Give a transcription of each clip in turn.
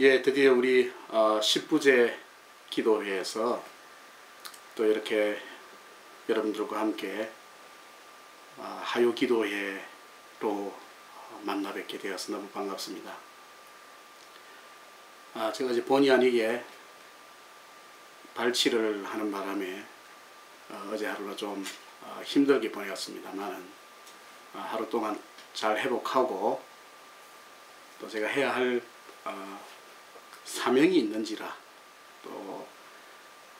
예, 드디어 우리 10부제 기도회에서 또 이렇게 여러분들과 함께 하요 기도회로 만나 뵙게 되어서 너무 반갑습니다. 제가 이제 본의 아니게 발치를 하는 바람에 어제 하루가 좀 힘들게 보내었습니다만 하루 동안 잘 회복하고 또 제가 해야 할 사명이 있는지라 또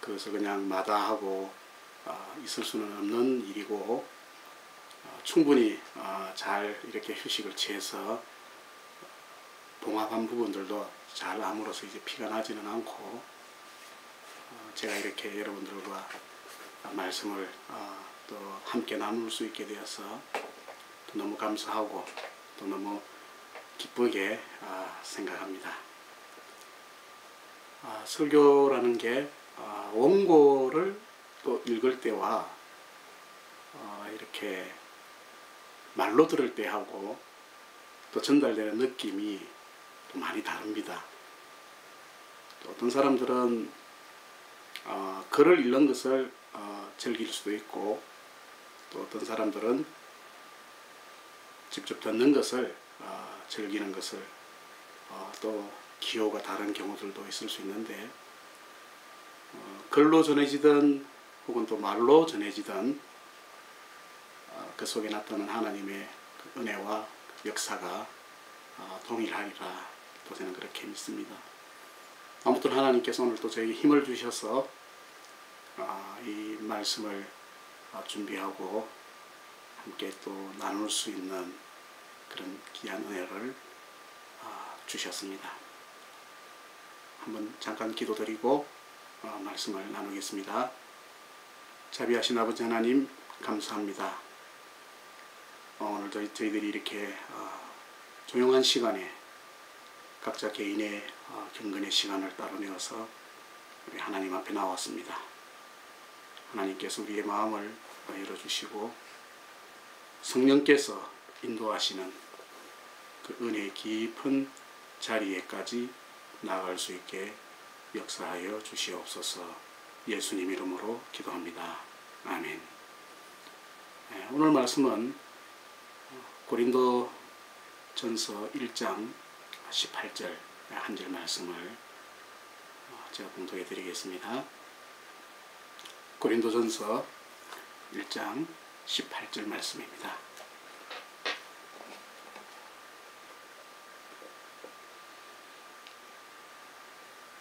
그것을 그냥 마다하고 있을 수는 없는 일이고 충분히 잘 이렇게 휴식을 취해서 봉합한 부분들도 잘 아무로서 이제 피가 나지는 않고 제가 이렇게 여러분들과 말씀을 또 함께 나눌 수 있게 되어서 또 너무 감사하고 또 너무 기쁘게 생각합니다. 설교라는 게 원고를 또 읽을 때와 이렇게 말로 들을 때 하고 또 전달되는 느낌이 또 많이 다릅니다. 또 어떤 사람들은 글을 읽는 것을 즐길 수도 있고 또 어떤 사람들은 직접 듣는 것을 즐기는 것을 또 기호가 다른 경우들도 있을 수 있는데 글로 전해지든 혹은 또 말로 전해지든 그 속에 나타나는 하나님의 그 은혜와 역사가 동일하리라 또 저는 그렇게 믿습니다. 아무튼 하나님께서 오늘 또 저에게 힘을 주셔서 이 말씀을 준비하고 함께 또 나눌 수 있는 그런 귀한 은혜를 주셨습니다. 한번 잠깐 기도드리고 말씀을 나누겠습니다. 자비하신 아버지 하나님 감사합니다. 오늘 저희들이 이렇게 조용한 시간에 각자 개인의 경건의 시간을 따로 내어서 우리 하나님 앞에 나왔습니다. 하나님께서 우리의 마음을 열어주시고 성령께서 인도하시는 그 은혜의 깊은 자리에까지 나아갈 수 있게 역사하여 주시옵소서. 예수님 이름으로 기도합니다. 아멘. 오늘 말씀은 고린도 전서 1장 18절 한 절 말씀을 제가 봉독해 드리겠습니다. 고린도 전서 1장 18절 말씀입니다.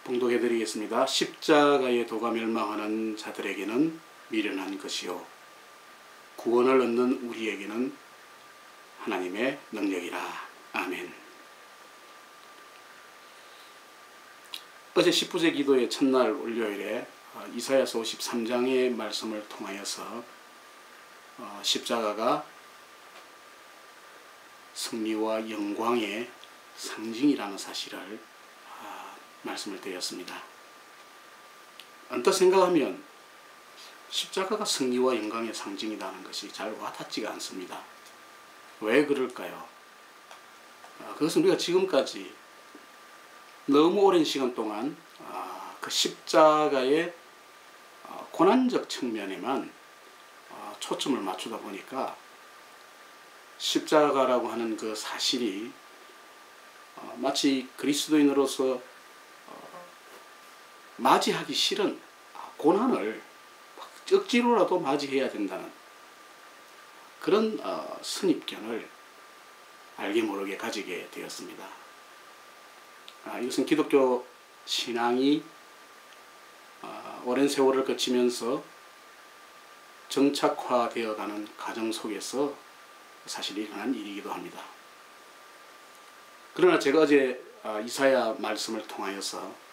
봉독해 드리겠습니다. 십자가의 도가 멸망하는 자들에게는 미련한 것이요 구원을 얻는 우리에게는 하나님의 능력이라. 아멘. 어제 10부제 기도의 첫날 월요일에 이사야서 53장의 말씀을 통하여서 십자가가 승리와 영광의 상징이라는 사실을 말씀을 드렸습니다. 언뜻 생각하면 십자가가 승리와 영광의 상징이라는 것이 잘 와닿지가 않습니다. 왜 그럴까요? 그것은 우리가 지금까지 너무 오랜 시간 동안 그 십자가의 고난적 측면에만 초점을 맞추다 보니까 십자가라고 하는 그 사실이 마치 그리스도인으로서 맞이하기 싫은 고난을 억지로라도 맞이해야 된다는 그런 선입견을 알게 모르게 가지게 되었습니다. 이것은 기독교 신앙이 오랜 세월을 거치면서 정착화되어가는 과정 속에서 사실 일어난 일이기도 합니다. 그러나 제가 어제 이사야 말씀을 통하여서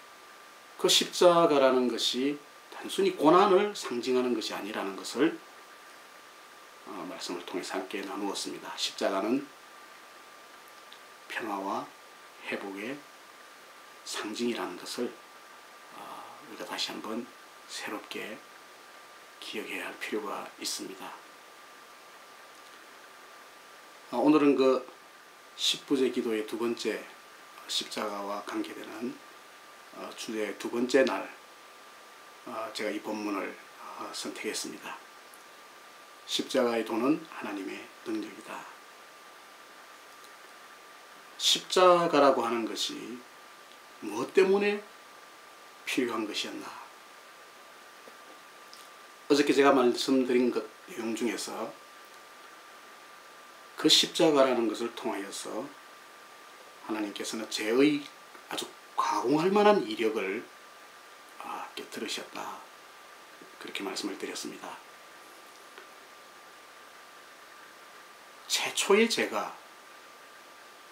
그 십자가라는 것이 단순히 고난을 상징하는 것이 아니라는 것을 말씀을 통해서 함께 나누었습니다. 십자가는 평화와 회복의 상징이라는 것을 우리가 다시 한번 새롭게 기억해야 할 필요가 있습니다. 오늘은 그 10부제 기도의 두 번째 십자가와 관계되는 주제의 두 번째 날 제가 이 본문을 선택했습니다. 십자가의 도는 하나님의 능력이다. 십자가라고 하는 것이 무엇 때문에 필요한 것이었나? 어저께 제가 말씀드린 것 내용 중에서 그 십자가라는 것을 통하여서 하나님께서는 죄의 아주 가공할 만한 이력을 꿰뚫으셨다. 그렇게 말씀을 드렸습니다. 최초의 죄가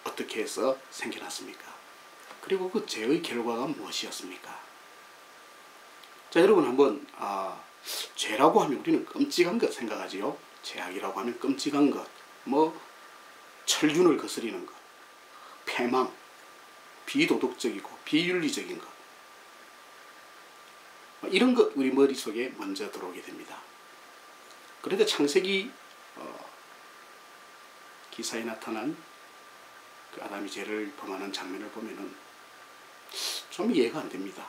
어떻게 해서 생겨났습니까? 그리고 그 죄의 결과가 무엇이었습니까? 자, 여러분 한번 죄라고 하면 우리는 끔찍한 것 생각하지요. 죄악이라고 하면 끔찍한 것, 뭐 천륜을 거스리는 것, 패망, 비도덕적이고 비윤리적인 것, 이런 것 우리 머릿속에 먼저 들어오게 됩니다. 그런데 창세기 기사에 나타난 그 아담이 죄를 범하는 장면을 보면은 좀 이해가 안 됩니다.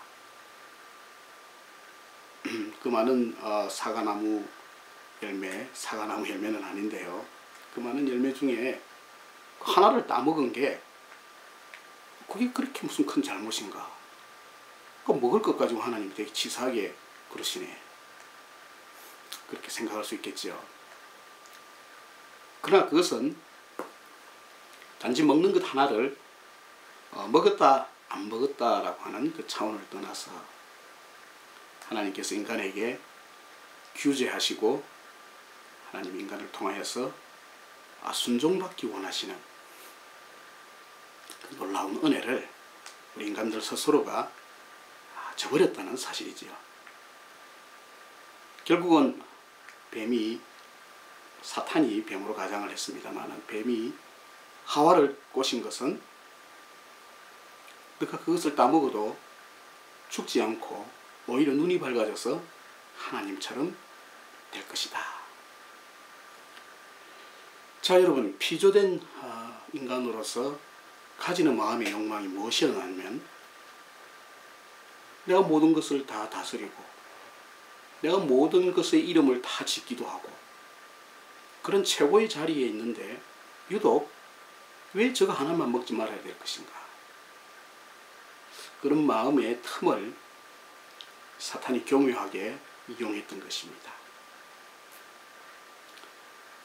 그 많은 사과나무 열매는 아닌데요. 그 많은 열매 중에 하나를 따먹은 게 그게 그렇게 무슨 큰 잘못인가? 먹을 것 가지고 하나님이 되게 치사하게 그러시네. 그렇게 생각할 수 있겠죠. 그러나 그것은 단지 먹는 것 하나를 먹었다 안 먹었다라고 하는 그 차원을 떠나서 하나님께서 인간에게 규제하시고 하나님 인간을 통하여서 순종받기 원하시는 그 놀라운 은혜를 우리 인간들 스스로가 저버렸다는 사실이지요. 결국은 사탄이 뱀으로 가장을 했습니다만 뱀이 하와를 꼬신 것은 그가 그것을 따먹어도 죽지 않고 오히려 눈이 밝아져서 하나님처럼 될 것이다. 자, 여러분, 피조된 인간으로서 가지는 마음의 욕망이 무엇이었냐면 내가 모든 것을 다 다스리고 내가 모든 것의 이름을 다 짓기도 하고 그런 최고의 자리에 있는데 유독 왜 저거 하나만 먹지 말아야 될 것인가? 그런 마음의 틈을 사탄이 교묘하게 이용했던 것입니다.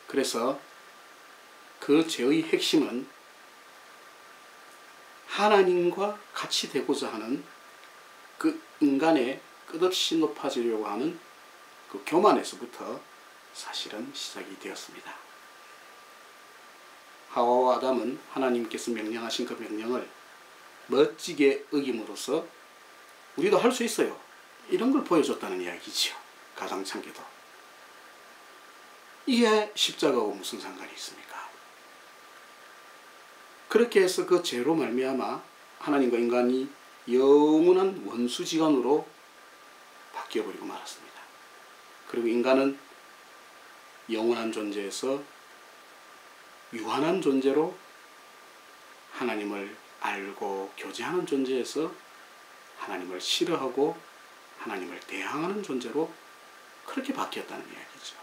그래서 그 죄의 핵심은 하나님과 같이 되고자 하는 그 인간의 끝없이 높아지려고 하는 그 교만에서부터 사실은 시작이 되었습니다. 하와와 아담은 하나님께서 명령하신 그 명령을 멋지게 어김으로써 우리도 할 수 있어요. 이런 걸 보여줬다는 이야기지요. 가장창게도. 이게 십자가하고 무슨 상관이 있습니까? 그렇게 해서 그 죄로 말미암아 하나님과 인간이 영원한 원수지간으로 바뀌어버리고 말았습니다. 그리고 인간은 영원한 존재에서 유한한 존재로 하나님을 알고 교제하는 존재에서 하나님을 싫어하고 하나님을 대항하는 존재로 그렇게 바뀌었다는 이야기죠.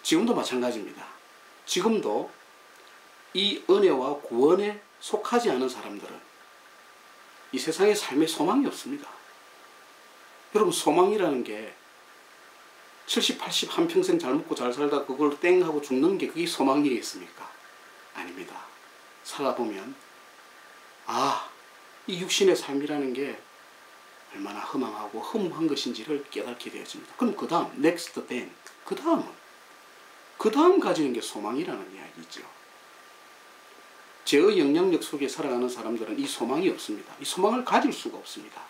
지금도 마찬가지입니다. 지금도 이 은혜와 구원에 속하지 않은 사람들은 이 세상에 삶에 소망이 없습니다. 여러분, 소망이라는 게 70, 80 한평생 잘 먹고 잘 살다 그걸 땡 하고 죽는 게 그게 소망이겠습니까? 아닙니다. 살아보면 이 육신의 삶이라는 게 얼마나 허망하고 허무한 것인지를 깨닫게 되어집니다. 그럼 그 다음 next then 그 다음 가지는 게 소망이라는 이야기죠. 죄의 영향력 속에 살아가는 사람들은 이 소망이 없습니다. 이 소망을 가질 수가 없습니다.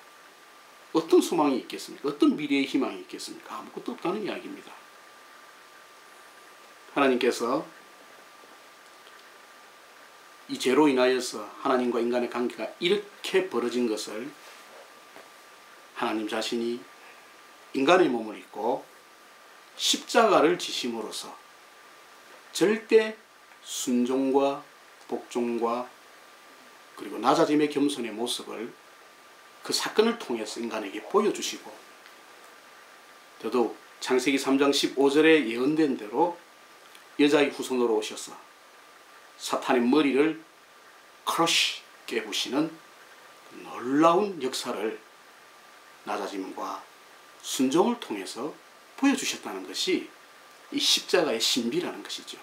어떤 소망이 있겠습니까? 어떤 미래의 희망이 있겠습니까? 아무것도 없다는 이야기입니다. 하나님께서 이 죄로 인하여서 하나님과 인간의 관계가 이렇게 벌어진 것을 하나님 자신이 인간의 몸을 입고 십자가를 지심으로써 절대 순종과 복종과 그리고 낮아짐의 겸손의 모습을 그 사건을 통해서 인간에게 보여주시고, 더더욱 창세기 3장 15절에 예언된 대로 여자의 후손으로 오셔서 사탄의 머리를 크러쉬 깨부시는 놀라운 역사를 낮아짐과 순종을 통해서 보여주셨다는 것이 이 십자가의 신비라는 것이죠.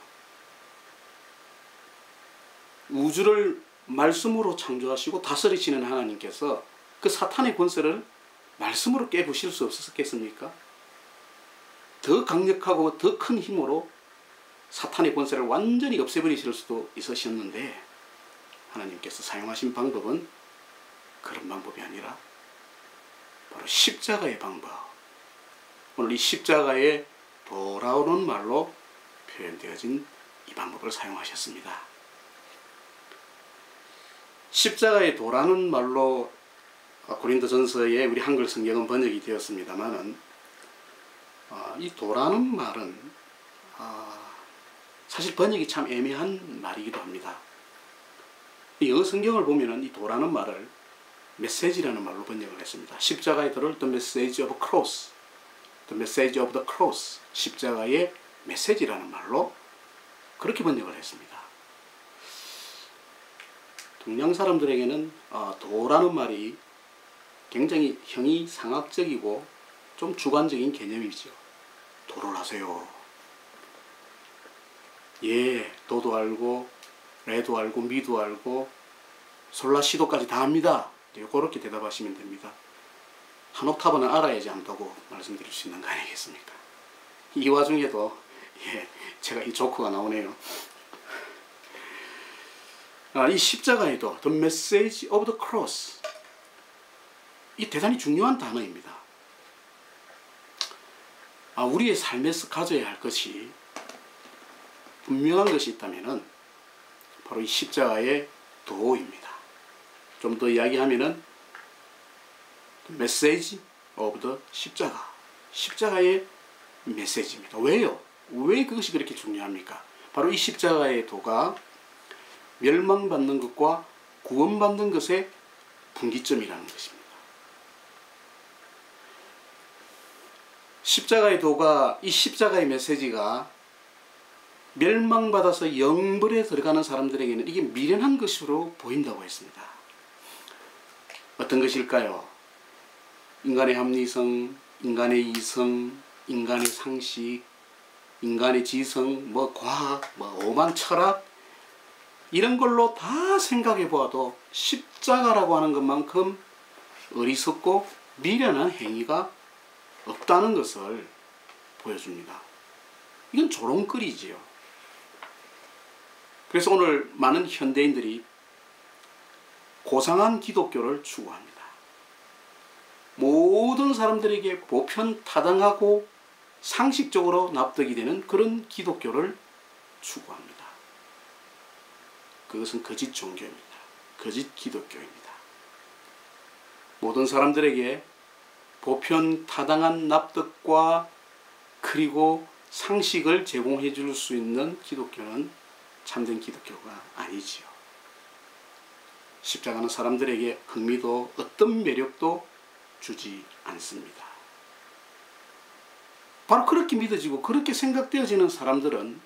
우주를 말씀으로 창조하시고 다스리시는 하나님께서 그 사탄의 권세를 말씀으로 깨부실 수 없었겠습니까? 더 강력하고 더 큰 힘으로 사탄의 권세를 완전히 없애버리실 수도 있으셨는데, 하나님께서 사용하신 방법은 그런 방법이 아니라 바로 십자가의 방법, 오늘 이 십자가의 도라는 말로 표현되어진 이 방법을 사용하셨습니다. 십자가의 도라는 말로 고린도전서에 우리 한글 성경은 번역이 되었습니다만은, 이 도라는 말은 사실 번역이 참 애매한 말이기도 합니다. 이 영어 성경을 보면은 이 도라는 말을 메시지라는 말로 번역을 했습니다. 십자가의 도를 The Message of Cross, The Message of the Cross, 십자가의 메시지라는 말로 그렇게 번역을 했습니다. 동양 사람들에게는 도라는 말이 굉장히 형이상학적이고 좀 주관적인 개념이죠. 도를 하세요. 예, 도도 알고 레도 알고 미도 알고 솔라시도까지 다 합니다. 그렇게 대답하시면 됩니다. 한 옥타브는 알아야지 안다고 말씀드릴 수 있는 거 아니겠습니까? 이 와중에도 제가 이 조커가 나오네요. 이 십자가에도 The Message of the Cross, 이 대단히 중요한 단어입니다. 우리의 삶에서 가져야 할 것이 분명한 것이 있다면은 바로 이 십자가의 도입니다. 좀 더 이야기하면은 메시지 오브 더 십자가, 십자가의 메시지입니다. 왜요? 왜 그것이 그렇게 중요합니까? 바로 이 십자가의 도가 멸망받는 것과 구원받는 것의 분기점이라는 것입니다. 십자가의 도가, 이 십자가의 메시지가 멸망받아서 영벌에 들어가는 사람들에게는 이게 미련한 것으로 보인다고 했습니다. 어떤 것일까요? 인간의 합리성, 인간의 이성, 인간의 상식, 인간의 지성, 과학, 오만 철학, 이런 걸로 다 생각해 보아도 십자가라고 하는 것만큼 어리석고 미련한 행위가 없다는 것을 보여줍니다. 이건 조롱거리지요. 그래서 오늘 많은 현대인들이 고상한 기독교를 추구합니다. 모든 사람들에게 보편타당하고 상식적으로 납득이 되는 그런 기독교를 추구합니다. 그것은 거짓 종교입니다. 거짓 기독교입니다. 모든 사람들에게 보편타당한 납득과 그리고 상식을 제공해 줄 수 있는 기독교는 참된 기독교가 아니지요. 십자가는 사람들에게 흥미도 어떤 매력도 주지 않습니다. 바로 그렇게 믿어지고 그렇게 생각되어지는 사람들은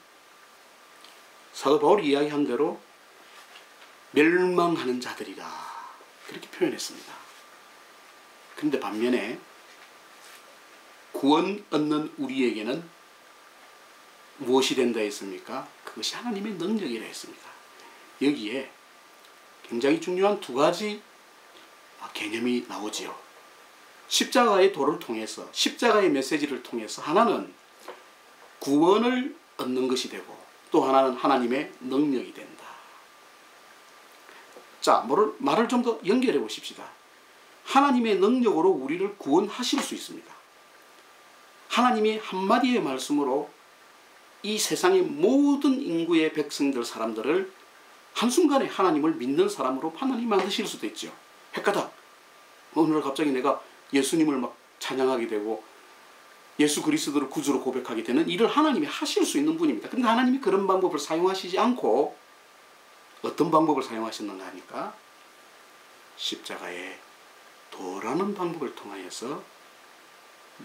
사도 바울이 이야기한 대로 멸망하는 자들이라 그렇게 표현했습니다. 그런데 반면에 구원 얻는 우리에게는 무엇이 된다 했습니까? 그것이 하나님의 능력이라 했습니다. 여기에 굉장히 중요한 두 가지 개념이 나오지요. 십자가의 도를 통해서, 십자가의 메시지를 통해서 하나는 구원을 얻는 것이 되고 또 하나는 하나님의 능력이 된다. 자, 말을 좀 더 연결해 보십시다. 하나님의 능력으로 우리를 구원하실 수 있습니다. 하나님이 한마디의 말씀으로 이 세상의 모든 인구의 백성들, 사람들을 한순간에 하나님을 믿는 사람으로 하나님 만드실 수도 있죠. 헷가닥 어느 날 갑자기 내가 예수님을 막 찬양하게 되고 예수 그리스도를 구주로 고백하게 되는 일을 하나님이 하실 수 있는 분입니다. 그런데 하나님이 그런 방법을 사용하시지 않고 어떤 방법을 사용하셨는가 하니까 십자가의 도라는 방법을 통하여서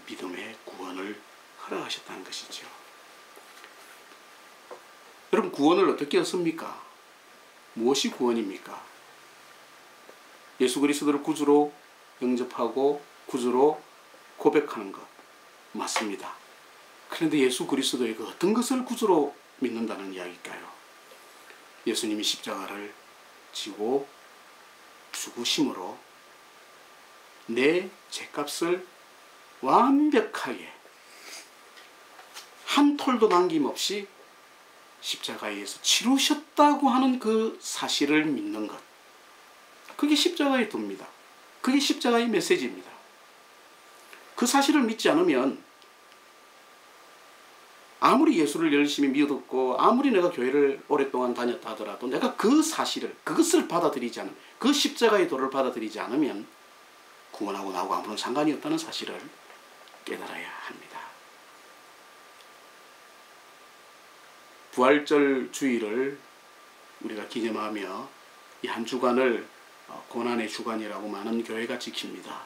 믿음의 구원을 허락하셨다는 것이죠. 여러분, 구원을 어떻게 얻습니까? 무엇이 구원입니까? 예수 그리스도를 구주로 영접하고 구주로 고백하는 것 맞습니다. 그런데 예수 그리스도의 그 어떤 것을 구주로 믿는다는 이야기일까요? 예수님이 십자가를 지고 죽으심으로 내 죄값을 완벽하게 한 톨도 남김없이 십자가에서 치르셨다고 하는 그 사실을 믿는 것, 그게 십자가의 도입니다. 그게 십자가의 메시지입니다. 그 사실을 믿지 않으면 아무리 예수를 열심히 믿었고 아무리 내가 교회를 오랫동안 다녔다 하더라도 내가 그 사실을, 그것을 받아들이지 않으면, 그 십자가의 도를 받아들이지 않으면 구원하고 나하고 아무런 상관이 없다는 사실을 깨달아야 합니다. 부활절 주일을 우리가 기념하며 이 한 주간을 고난의 주간이라고 많은 교회가 지킵니다.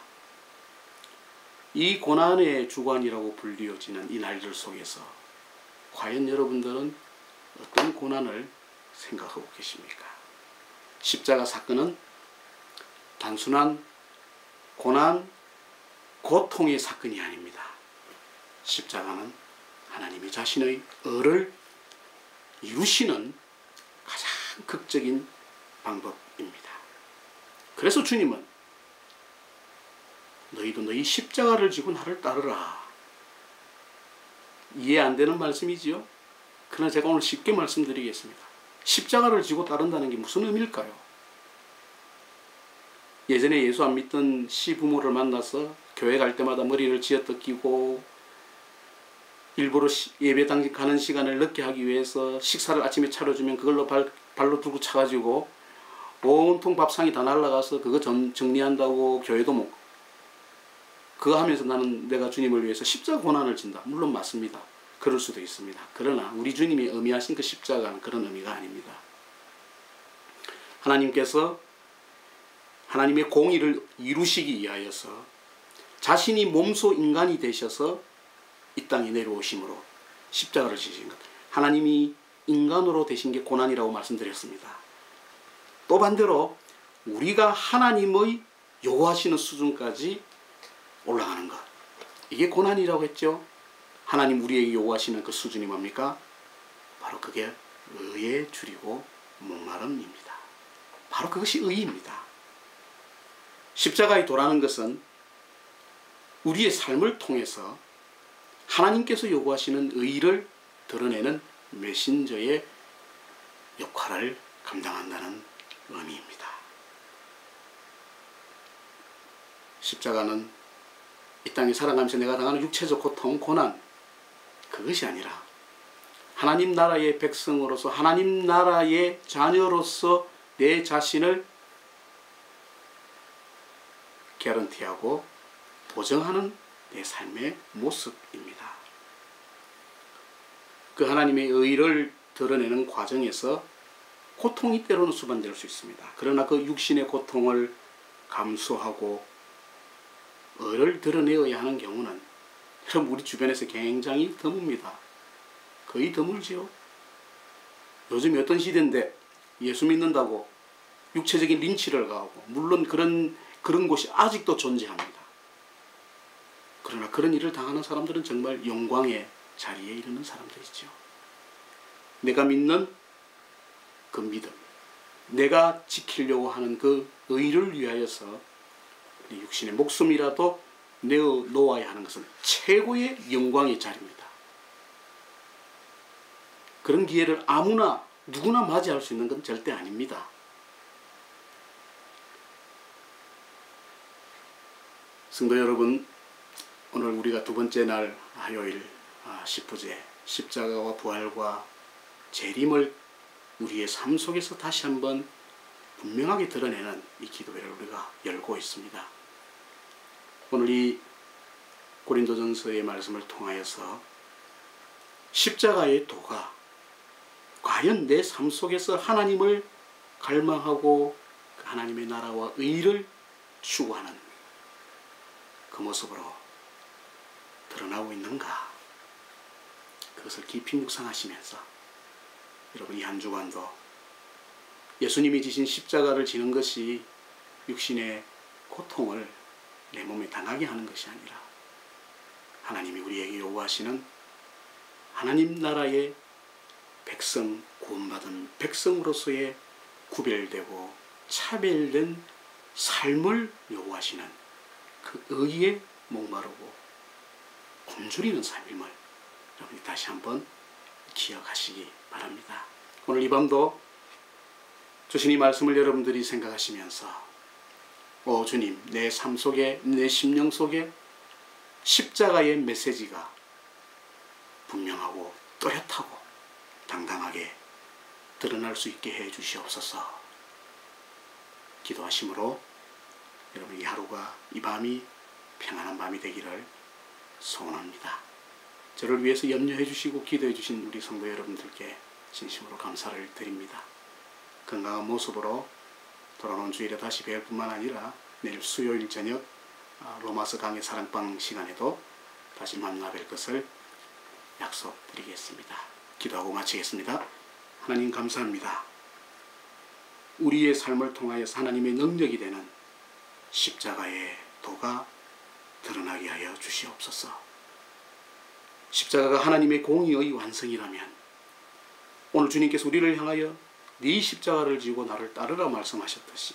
이 고난의 주간이라고 불리워지는 이 날들 속에서 과연 여러분들은 어떤 고난을 생각하고 계십니까? 십자가 사건은 단순한 고난, 고통의 사건이 아닙니다. 십자가는 하나님이 자신의 의를 이루시는 가장 극적인 방법입니다. 그래서 주님은 너희도 너희 십자가를 지고 나를 따르라. 이해 안 되는 말씀이지요? 그러나 제가 오늘 쉽게 말씀드리겠습니다. 십자가를 지고 따른다는 게 무슨 의미일까요? 예전에 예수 안 믿던 시부모를 만나서 교회 갈 때마다 머리를 쥐어뜯기고 일부러 예배 당시 가는 시간을 늦게 하기 위해서 식사를 아침에 차려주면 그걸로 발로 들고 차가지고 온통 밥상이 다 날아가서 그거 정리한다고 교회도 못 가고, 그거 하면서 나는 내가 주님을 위해서 십자가 고난을 진다. 물론 맞습니다. 그럴 수도 있습니다. 그러나 우리 주님이 의미하신 그 십자가는 그런 의미가 아닙니다. 하나님께서 하나님의 공의를 이루시기 위하여서 자신이 몸소 인간이 되셔서 이 땅에 내려오심으로 십자가를 지신 것. 하나님이 인간으로 되신 게 고난이라고 말씀드렸습니다. 또 반대로 우리가 하나님의 요구하시는 수준까지 올라가는 것. 이게 고난이라고 했죠. 하나님 우리에게 요구하시는 그 수준이 뭡니까? 바로 그게 의에 줄이고 목마름입니다. 바로 그것이 의입니다. 십자가에 도라는 것은 우리의 삶을 통해서 하나님께서 요구하시는 의를 드러내는 메신저의 역할을 감당한다는 의미입니다. 십자가는 이 땅에 살아가면서 내가 당하는 육체적 고통, 고난, 그것이 아니라 하나님 나라의 백성으로서, 하나님 나라의 자녀로서 내 자신을 개런티하고 보정하는 내 삶의 모습입니다. 그 하나님의 의를 드러내는 과정에서 고통이 때로는 수반될 수 있습니다. 그러나 그 육신의 고통을 감수하고 의를 드러내어야 하는 경우는 여러분 우리 주변에서 굉장히 드뭅니다. 거의 드물지요. 요즘 어떤 시대인데 예수 믿는다고 육체적인 린치를 가하고, 물론 그런 곳이 아직도 존재합니다. 그러나 그런 일을 당하는 사람들은 정말 영광의 자리에 이르는 사람들이죠. 내가 믿는 그 믿음, 내가 지키려고 하는 그 의를 위하여서 육신의 목숨이라도 내어 놓아야 하는 것은 최고의 영광의 자리입니다. 그런 기회를 아무나 누구나 맞이할 수 있는 건 절대 아닙니다. 성도 여러분, 오늘 우리가 두 번째 날 화요일 10부제 십자가와 부활과 재림을 우리의 삶 속에서 다시 한번 분명하게 드러내는 이 기도회를 우리가 열고 있습니다. 오늘 이 고린도전서의 말씀을 통하여서 십자가의 도가 과연 내 삶 속에서 하나님을 갈망하고 하나님의 나라와 의를 추구하는 그 모습으로 드러나고 있는가? 그것을 깊이 묵상하시면서 여러분 이 한 주간도 예수님이 지신 십자가를 지는 것이 육신의 고통을 내 몸에 당하게 하는 것이 아니라 하나님이 우리에게 요구하시는 하나님 나라의 백성, 구원받은 백성으로서의 구별되고 차별된 삶을 요구하시는 그 의에 목마르고 굶주리는 삶임을 여러분이 다시 한번 기억하시기 바랍니다. 오늘 이 밤도 주신 이 말씀을 여러분들이 생각하시면서 오 주님, 내 삶 속에, 내 심령 속에 십자가의 메시지가 분명하고 또렷하고 당당하게 드러날 수 있게 해 주시옵소서. 기도하심으로 여러분 이 하루가, 이 밤이 평안한 밤이 되기를 소원합니다. 저를 위해서 염려해 주시고 기도해 주신 우리 성도 여러분들께 진심으로 감사를 드립니다. 건강한 모습으로 돌아오는 주일에 다시 뵐 뿐만 아니라 내일 수요일 저녁 로마서 강의 사랑방 시간에도 다시 만나 뵐 것을 약속드리겠습니다. 기도하고 마치겠습니다. 하나님 감사합니다. 우리의 삶을 통하여서 하나님의 능력이 되는 십자가의 도가 드러나게 하여 주시옵소서. 십자가가 하나님의 공의의 완성이라면 오늘 주님께서 우리를 향하여 네 십자가를 지고 나를 따르라 말씀하셨듯이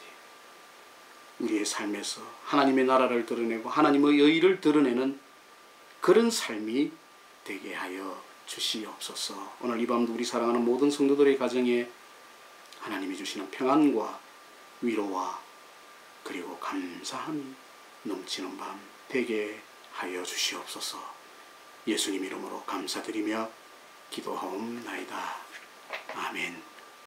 우리의 삶에서 하나님의 나라를 드러내고 하나님의 의를 드러내는 그런 삶이 되게 하여 주시옵소서. 오늘 이 밤도 우리 사랑하는 모든 성도들의 가정에 하나님이 주시는 평안과 위로와 그리고 감사함이 넘치는 밤 되게 하여 주시옵소서. 예수님 이름으로 감사드리며 기도하옵나이다. 아멘.